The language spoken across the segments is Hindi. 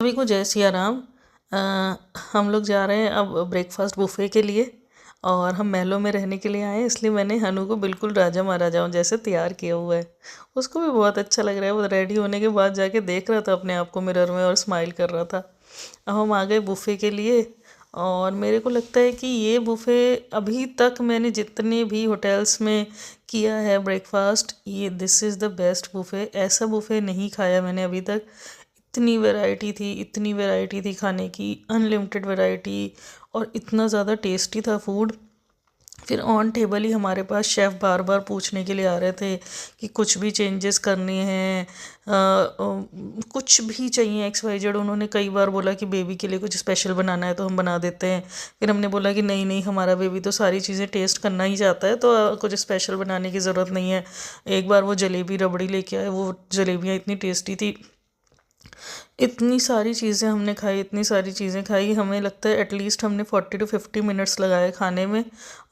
सभी को जय सिया राम। हम लोग जा रहे हैं अब ब्रेकफास्ट बुफे के लिए। और हम महलों में रहने के लिए आए हैं, इसलिए मैंने हनु को बिल्कुल राजा महाराजाओं जैसे तैयार किया हुआ है। उसको भी बहुत अच्छा लग रहा है। वो रेडी होने के बाद जाके देख रहा था अपने आप को मिरर में और स्माइल कर रहा था। अब हम आ गए बुफे के लिए। और मेरे को लगता है कि ये बुफे अभी तक मैंने जितने भी होटल्स में किया है ब्रेकफास्ट, ये this is the best buffet. ऐसा बुफे नहीं खाया मैंने अभी तक। इतनी वैरायटी थी, इतनी वैरायटी थी खाने की, अनलिमिटेड वैरायटी। और इतना ज़्यादा टेस्टी था फूड। फिर ऑन टेबल ही हमारे पास शेफ़ बार बार पूछने के लिए आ रहे थे कि कुछ भी चेंजेस करने हैं, कुछ भी चाहिए एक्स वाई जेड। उन्होंने कई बार बोला कि बेबी के लिए कुछ स्पेशल बनाना है तो हम बना देते हैं। फिर हमने बोला कि नहीं नहीं, हमारा बेबी तो सारी चीज़ें टेस्ट करना ही चाहता है, तो कुछ स्पेशल बनाने की ज़रूरत नहीं है। एक बार वो जलेबी रबड़ी लेके आए, वो जलेबियाँ इतनी टेस्टी थी। इतनी सारी चीज़ें हमने खाई, इतनी सारी चीज़ें खाई, हमें लगता है एटलीस्ट हमने 40 to 50 मिनट्स लगाए खाने में।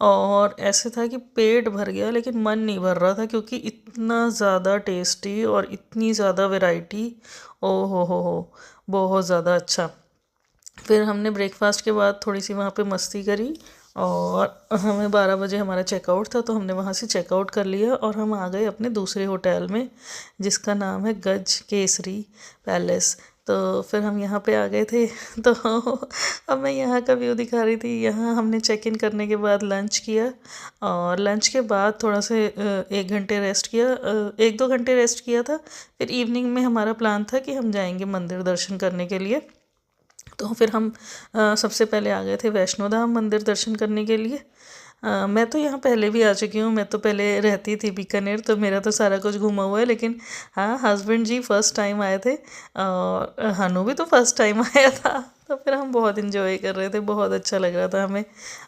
और ऐसे था कि पेट भर गया लेकिन मन नहीं भर रहा था, क्योंकि इतना ज़्यादा टेस्टी और इतनी ज़्यादा वैरायटी। ओ हो, बहुत ज़्यादा अच्छा। फिर हमने ब्रेकफास्ट के बाद थोड़ी सी वहाँ पे मस्ती करी। और हमें 12 बजे हमारा चेकआउट था, तो हमने वहाँ से चेकआउट कर लिया और हम आ गए अपने दूसरे होटल में, जिसका नाम है गज केसरी पैलेस। तो फिर हम यहाँ पे आ गए थे। तो अब मैं यहाँ का व्यू दिखा रही थी। यहाँ हमने चेक इन करने के बाद लंच किया। और लंच के बाद थोड़ा से 1 घंटे रेस्ट किया, 1-2 घंटे रेस्ट किया था। फिर इवनिंग में हमारा प्लान था कि हम जाएंगे मंदिर दर्शन करने के लिए। तो फिर हम सबसे पहले आ गए थे वैष्णो धाम मंदिर दर्शन करने के लिए। मैं तो यहाँ पहले भी आ चुकी हूँ। मैं तो पहले रहती थी बीकानेर, तो मेरा तो सारा कुछ घूमा हुआ है। लेकिन हाँ, हस्बैंड जी फर्स्ट टाइम आए थे और हनु भी तो फर्स्ट टाइम आया था। तो फिर हम बहुत इन्जॉय कर रहे थे, बहुत अच्छा लग रहा था हमें।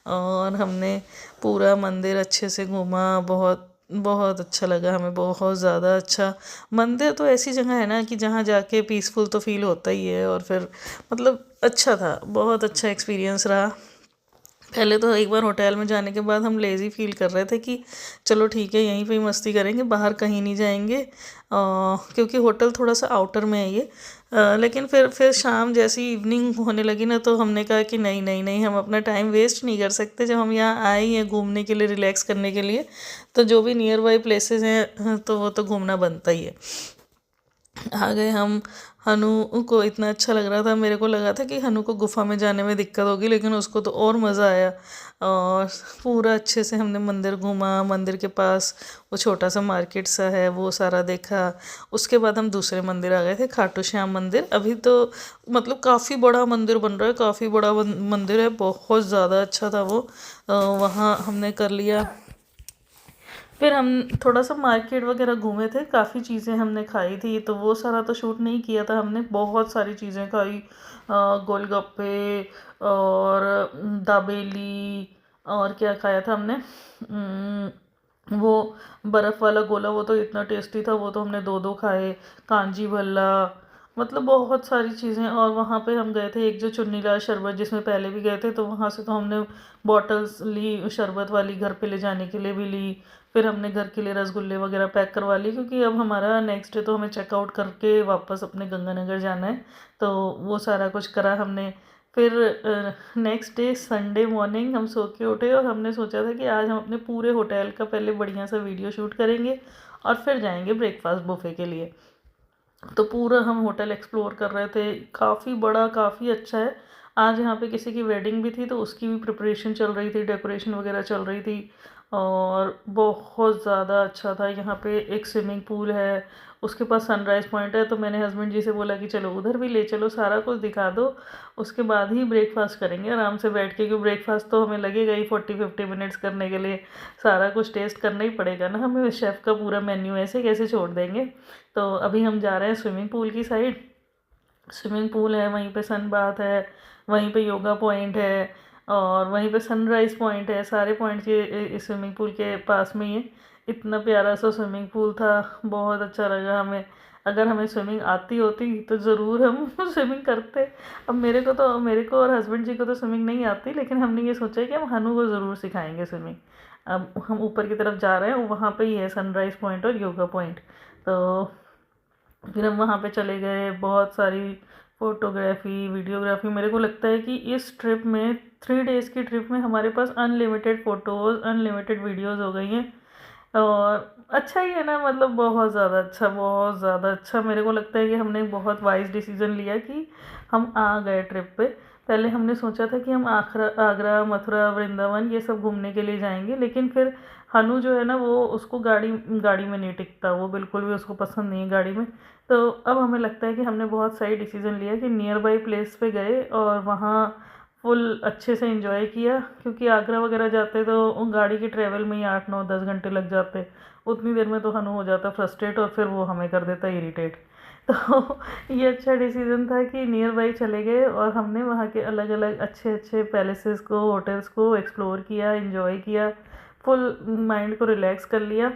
और हमने पूरा मंदिर अच्छे से घूमा। बहुत बहुत अच्छा लगा हमें, बहुत ज़्यादा अच्छा। मंदिर तो ऐसी जगह है ना कि जहाँ जाके पीसफुल तो फील होता ही है। और फिर मतलब अच्छा था, बहुत अच्छा एक्सपीरियंस रहा। पहले तो एक बार होटल में जाने के बाद हम लेज़ी फील कर रहे थे कि चलो ठीक है, यहीं पे ही मस्ती करेंगे, बाहर कहीं नहीं जाएंगे। क्योंकि होटल थोड़ा सा आउटर में है ये। लेकिन फिर शाम जैसी इवनिंग होने लगी ना, तो हमने कहा कि नहीं नहीं नहीं, हम अपना टाइम वेस्ट नहीं कर सकते। जब हम यहाँ आए ही हैं घूमने के लिए, रिलैक्स करने के लिए, तो जो भी नियर बाई प्लेसेस हैं तो वो तो घूमना बनता ही है। आ गए हम। हनु को इतना अच्छा लग रहा था, मेरे को लगा था कि हनु को गुफ़ा में जाने में दिक्कत होगी, लेकिन उसको तो और मज़ा आया। और पूरा अच्छे से हमने मंदिर घूमा। मंदिर के पास वो छोटा सा मार्केट सा है, वो सारा देखा। उसके बाद हम दूसरे मंदिर आ गए थे, खाटू श्याम मंदिर। अभी तो मतलब काफ़ी बड़ा मंदिर बन रहा है, काफ़ी बड़ा मंदिर है, बहुत ज़्यादा अच्छा था वो। वहाँ हमने कर लिया। फिर हम थोड़ा सा मार्केट वगैरह घूमे थे, काफ़ी चीज़ें हमने खाई थी, तो वो सारा तो शूट नहीं किया था हमने। बहुत सारी चीज़ें खाई, गोलगप्पे और दाबेली। और क्या खाया था हमने, वो बर्फ़ वाला गोला, वो तो इतना टेस्टी था, वो तो हमने दो दो खाए। कांजी भल्ला, मतलब बहुत सारी चीज़ें। और वहाँ पे हम गए थे एक जो चुन्नीलाल शरबत, जिसमें पहले भी गए थे, तो वहाँ से तो हमने बॉटल्स ली शरबत वाली, घर पे ले जाने के लिए भी ली। फिर हमने घर के लिए रसगुल्ले वगैरह पैक करवा लिए, क्योंकि अब हमारा नेक्स्ट डे तो हमें चेकआउट करके वापस अपने गंगानगर जाना है। तो वो सारा कुछ करा हमने। फिर नेक्स्ट डे संडे मॉर्निंग हम सो के उठे और हमने सोचा था कि आज हम अपने पूरे होटल का पहले बढ़िया सा वीडियो शूट करेंगे और फिर जाएंगे ब्रेकफास्ट बुफे के लिए। तो पूरा हम होटल एक्सप्लोर कर रहे थे, काफ़ी बड़ा, काफ़ी अच्छा है। आज यहाँ पे किसी की वेडिंग भी थी, तो उसकी भी प्रिपरेशन चल रही थी, डेकोरेशन वगैरह चल रही थी। और बहुत ज़्यादा अच्छा था। यहाँ पे एक स्विमिंग पूल है, उसके पास सनराइज़ पॉइंट है। तो मैंने हस्बैंड जी से बोला कि चलो उधर भी ले चलो, सारा कुछ दिखा दो, उसके बाद ही ब्रेकफास्ट करेंगे आराम से बैठ के, क्योंकि ब्रेकफास्ट तो हमें लगेगा ही 40-50 मिनट्स करने के लिए। सारा कुछ टेस्ट करना ही पड़ेगा ना हमें, शेफ़ का पूरा मेन्यू ऐसे कैसे छोड़ देंगे। तो अभी हम जा रहे हैं स्विमिंग पूल की साइड। स्विमिंग पूल है, वहीं पे सन बाथ है, वहीं पे योगा पॉइंट है, और वहीं पे सनराइज़ पॉइंट है। सारे पॉइंट्स ये स्विमिंग पूल के पास में ही है। इतना प्यारा सा स्विमिंग पूल था, बहुत अच्छा लगा हमें। अगर हमें स्विमिंग आती होती तो ज़रूर हम स्विमिंग करते। अब मेरे को और हस्बैंड जी को तो स्विमिंग नहीं आती, लेकिन हमने ये सोचा है कि हम हनु को ज़रूर सिखाएंगे स्विमिंग। अब हम ऊपर की तरफ जा रहे हैं, वहाँ पे ही है सनराइज़ पॉइंट और योगा पॉइंट। तो फिर हम वहाँ पे चले गए, बहुत सारी फ़ोटोग्राफ़ी, वीडियोग्राफ़ी, मेरे को लगता है कि इस ट्रिप में 3 डेज़ की ट्रिप में हमारे पास अनलिमिटेड फ़ोटोज़, अनलिमिटेड वीडियोज़ हो गई हैं। और अच्छा ही है ना, मतलब बहुत ज़्यादा अच्छा, बहुत ज़्यादा अच्छा। मेरे को लगता है कि हमने बहुत वाइज़ डिसीज़न लिया कि हम आ गए ट्रिप पे। पहले हमने सोचा था कि हम आगरा, मथुरा, वृंदावन ये सब घूमने के लिए जाएंगे, लेकिन फिर हनु जो है ना, वो उसको गाड़ी गाड़ी में नहीं टिकता, वो बिल्कुल भी उसको पसंद नहीं है गाड़ी में। तो अब हमें लगता है कि हमने बहुत सही डिसीज़न लिया कि नियर बाई प्लेस पे गए और वहाँ फुल अच्छे से एंजॉय किया, क्योंकि आगरा वगैरह जाते तो गाड़ी के ट्रैवल में ही 8 9 10 घंटे लग जाते। उतनी देर में तो हनु हो जाता फ्रस्ट्रेट और फिर वो हमें कर देता इरिटेट। तो ये अच्छा डिसीजन था कि नियर बाई चले गए और हमने वहाँ के अलग अलग अच्छे अच्छे पैलेसेस को, होटल्स को एक्सप्लोर किया, एंजॉय किया, फुल माइंड को रिलैक्स कर लिया।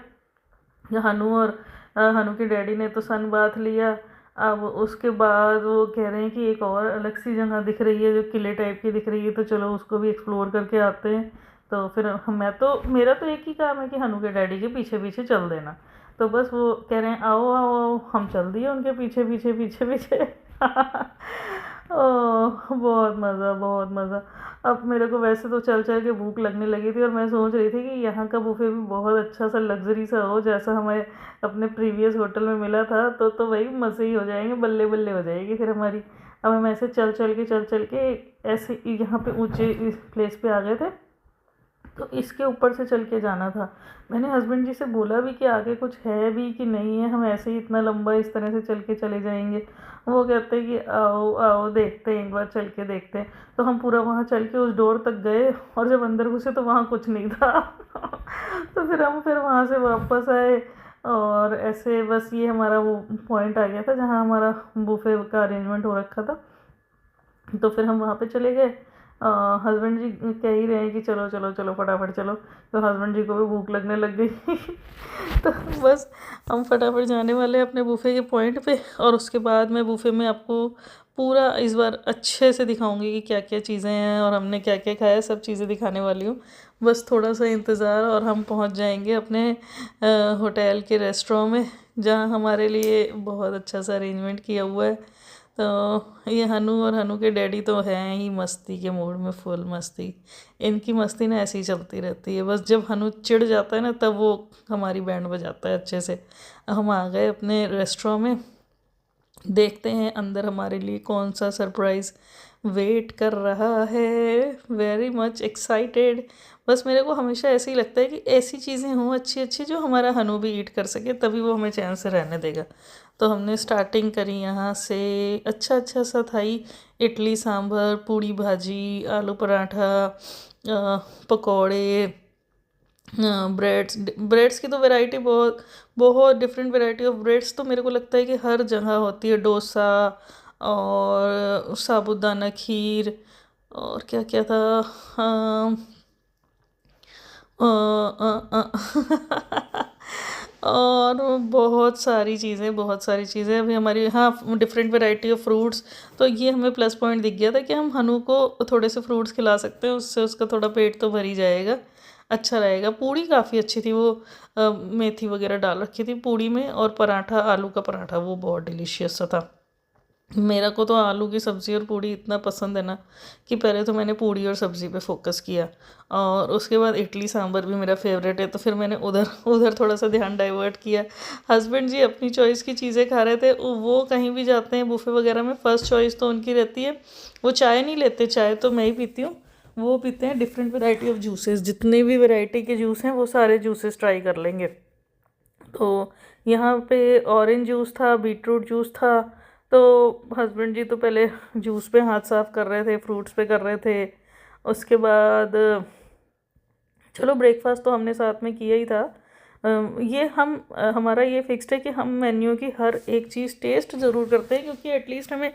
हनु के डैडी ने तो सन बाथ लिया। अब उसके बाद वो कह रहे हैं कि एक और अलग सी जगह दिख रही है जो किले टाइप की दिख रही है, तो चलो उसको भी एक्सप्लोर करके आते हैं। तो फिर मेरा तो एक ही काम है कि हनु के डैडी के पीछे पीछे चल देना। तो बस वो कह रहे हैं आओ आओ आओ, हम चल दिए उनके पीछे पीछे पीछे पीछे। ओह बहुत मज़ा, बहुत मज़ा। अब मेरे को वैसे तो चल चल के भूख लगने लगी थी और मैं सोच रही थी कि यहाँ का बुफे भी बहुत अच्छा सा लग्जरी सा हो, जैसा हमें अपने प्रीवियस होटल में मिला था। तो वही मज़े ही हो जाएंगे, बल्ले बल्ले हो जाएगी फिर हमारी। अब हम ऐसे चल चल के ऐसे यहाँ पे ऊंचे इस प्लेस पे आ गए थे, तो इसके ऊपर से चल के जाना था। मैंने हस्बैंड जी से बोला भी कि आगे कुछ है भी कि नहीं है, हम ऐसे ही इतना लंबा इस तरह से चल के चले जाएंगे। वो कहते हैं कि आओ आओ देखते हैं, एक बार चल के देखते हैं। तो हम पूरा वहाँ चल के उस डोर तक गए और जब अंदर घुसे तो वहाँ कुछ नहीं था। तो फिर वहाँ से वापस आए और ऐसे बस ये हमारा वो पॉइंट आ गया था जहाँ हमारा बुफे का अरेंजमेंट हो रखा था। तो फिर हम वहाँ पे चले गए। हस्बैंड जी कह ही रहे हैं कि चलो चलो चलो फटाफट चलो, तो हस्बैंड जी को भी भूख लगने लग गई। तो बस हम फटाफट जाने वाले हैं अपने बुफे के पॉइंट पे। और उसके बाद मैं बुफे में आपको पूरा इस बार अच्छे से दिखाऊंगी कि क्या क्या चीज़ें हैं और हमने क्या क्या खाया, सब चीज़ें दिखाने वाली हूँ। बस थोड़ा सा इंतज़ार और हम पहुँच जाएंगे अपने होटल के रेस्टोरेंट में, जहाँ हमारे लिए बहुत अच्छा सा अरेंजमेंट किया हुआ है। तो ये हनु और हनु के डैडी तो हैं ही मस्ती के मूड में, फुल मस्ती। इनकी मस्ती ना ऐसी ही चलती रहती है, बस जब हनु चिढ़ जाता है ना तब वो हमारी बैंड बजाता है अच्छे से। हम आ गए अपने रेस्टोरेंट में, देखते हैं अंदर हमारे लिए कौन सा सरप्राइज़ वेट कर रहा है। Very much excited. बस मेरे को हमेशा ऐसे ही लगता है कि ऐसी चीज़ें हों अच्छी अच्छी जो हमारा हनु भी ईट कर सके, तभी वो हमें चैन से रहने देगा। तो हमने स्टार्टिंग करी यहाँ से, अच्छा अच्छा सा था ही। इडली सांभर, पूड़ी भाजी, आलू पराठा, पकौड़े, ब्रेड्स की तो वैरायटी बहुत, बहुत डिफरेंट वैरायटी ऑफ ब्रेड्स तो मेरे को लगता है कि हर जगह होती है। डोसा और साबूदाना खीर और क्या क्या था, अम, और बहुत सारी चीज़ें, बहुत सारी चीज़ें अभी हमारी। हाँ, डिफरेंट वैरायटी ऑफ फ्रूट्स। तो ये हमें प्लस पॉइंट दिख गया था कि हम हनु को थोड़े से फ्रूट्स खिला सकते हैं, उससे उसका थोड़ा पेट तो भर ही जाएगा, अच्छा रहेगा। पूड़ी काफ़ी अच्छी थी, वो मेथी वगैरह डाल रखी थी पूड़ी में, और पराठा, आलू का पराठा, वो बहुत डिलीशियस सा था। मेरा को तो आलू की सब्ज़ी और पूड़ी इतना पसंद है ना कि पहले तो मैंने पूड़ी और सब्ज़ी पे फोकस किया, और उसके बाद इडली सांभर भी मेरा फेवरेट है, तो फिर मैंने उधर उधर थोड़ा सा ध्यान डाइवर्ट किया। हस्बैंड जी अपनी चॉइस की चीज़ें खा रहे थे। वो कहीं भी जाते हैं बुफे वगैरह में, फ़र्स्ट चॉइस तो उनकी रहती है, वो चाय नहीं लेते, चाय तो मैं ही पीती हूँ। वो पीते हैं डिफरेंट वेराइटी ऑफ जूसेस, जितने भी वेराइटी के जूस हैं वो सारे जूसेस ट्राई कर लेंगे। तो यहाँ पे ऑरेंज जूस था, बीटरूट जूस था। तो हस्बैंड जी तो पहले जूस पे हाथ साफ कर रहे थे, फ्रूट्स पे कर रहे थे। उसके बाद चलो ब्रेकफास्ट तो हमने साथ में किया ही था। ये हमारा ये फिक्स्ड है कि हम मेन्यू की हर एक चीज़ टेस्ट ज़रूर करते हैं, क्योंकि एटलीस्ट हमें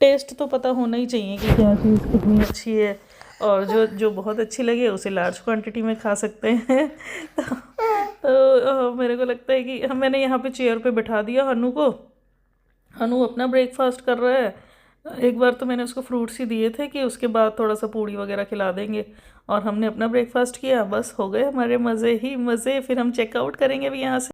टेस्ट तो पता होना ही चाहिए कि क्या चीज़ कितनी अच्छी है, और जो जो बहुत अच्छी लगे उसे लार्ज क्वांटिटी में खा सकते हैं। तो मेरे को लगता है कि मैंने यहाँ पे चेयर पे बिठा दिया हनु को। हनु अपना ब्रेकफास्ट कर रहा है। एक बार तो मैंने उसको फ्रूट्स ही दिए थे कि उसके बाद थोड़ा सा पूड़ी वगैरह खिला देंगे, और हमने अपना ब्रेकफास्ट किया, बस हो गए हमारे मज़े ही मज़े। फिर हम चेकआउट करेंगे अभी यहाँ से।